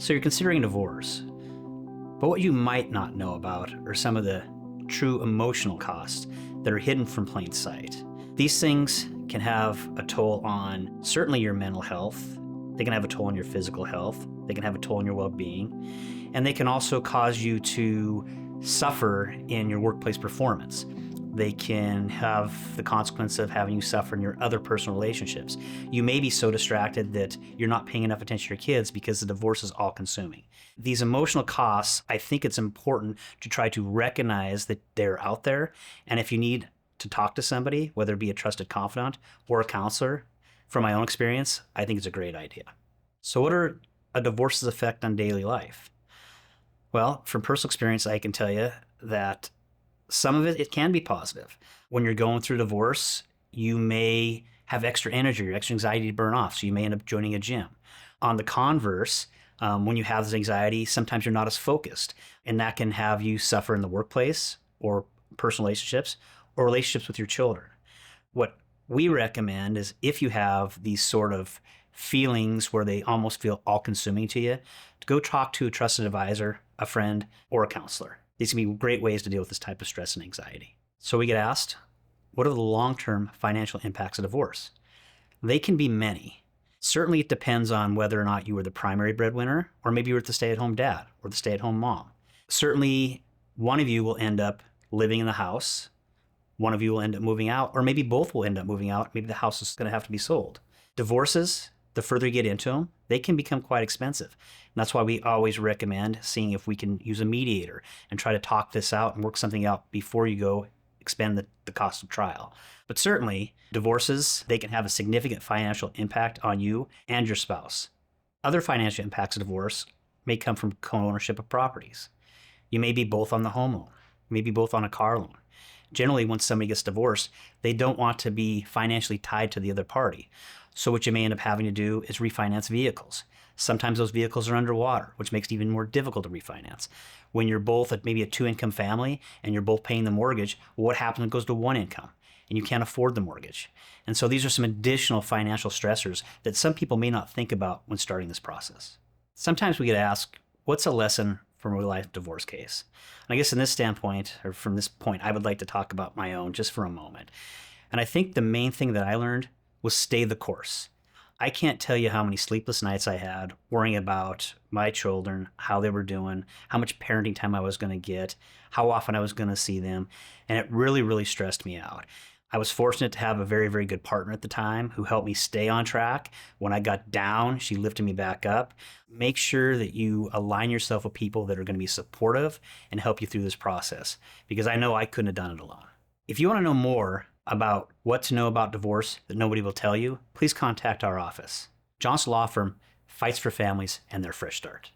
So you're considering divorce, but what you might not know about are some of the true emotional costs that are hidden from plain sight. These things can have a toll on certainly your mental health. They can have a toll on your physical health. They can have a toll on your well-being. And they can also cause you to suffer in your workplace performance. They can have the consequence of having you suffer in your other personal relationships. You may be so distracted that you're not paying enough attention to your kids because the divorce is all-consuming. These emotional costs, I think it's important to try to recognize that they're out there. And if you need to talk to somebody, whether it be a trusted confidant or a counselor, from my own experience, I think it's a great idea. So what are a divorce's effect on daily life? Well, from personal experience, I can tell you that some of it can be positive. When you're going through divorce, you may have extra energy or extra anxiety to burn off, so you may end up joining a gym. On the converse, when you have this anxiety, sometimes you're not as focused, and that can have you suffer in the workplace or personal relationships or relationships with your children. What we recommend is if you have these sort of feelings where they almost feel all-consuming to you, to go talk to a trusted advisor, a friend, or a counselor. These can be great ways to deal with this type of stress and anxiety. So we get asked, what are the long-term financial impacts of divorce? They can be many. Certainly it depends on whether or not you were the primary breadwinner, or maybe you were the stay-at-home dad or the stay-at-home mom. Certainly one of you will end up living in the house, one of you will end up moving out, or maybe both will end up moving out. Maybe the house is going to have to be sold. Divorces, the further you get into them, they can become quite expensive. And that's why we always recommend seeing if we can use a mediator and try to talk this out and work something out before you go expend the cost of trial. But certainly, divorces, they can have a significant financial impact on you and your spouse. Other financial impacts of divorce may come from co-ownership of properties. You may be both on the home loan, maybe both on a car loan. Generally, when somebody gets divorced, they don't want to be financially tied to the other party. So what you may end up having to do is refinance vehicles. Sometimes those vehicles are underwater, which makes it even more difficult to refinance. When you're both at maybe a two-income family and you're both paying the mortgage, what happens when it goes to one income and you can't afford the mortgage? And so these are some additional financial stressors that some people may not think about when starting this process. Sometimes we get asked, what's a lesson from a real-life divorce case? And I guess in this standpoint, or from this point, I would like to talk about my own just for a moment. And I think the main thing that I learned was stay the course. I can't tell you how many sleepless nights I had worrying about my children, how they were doing, how much parenting time I was going to get, how often I was going to see them, and it really, really stressed me out. I was fortunate to have a very, very good partner at the time who helped me stay on track. When I got down, she lifted me back up. Make sure that you align yourself with people that are going to be supportive and help you through this process, because I know I couldn't have done it alone. If you want to know more about what to know about divorce that nobody will tell you, please contact our office. Johnson Law Firm fights for families and their fresh start.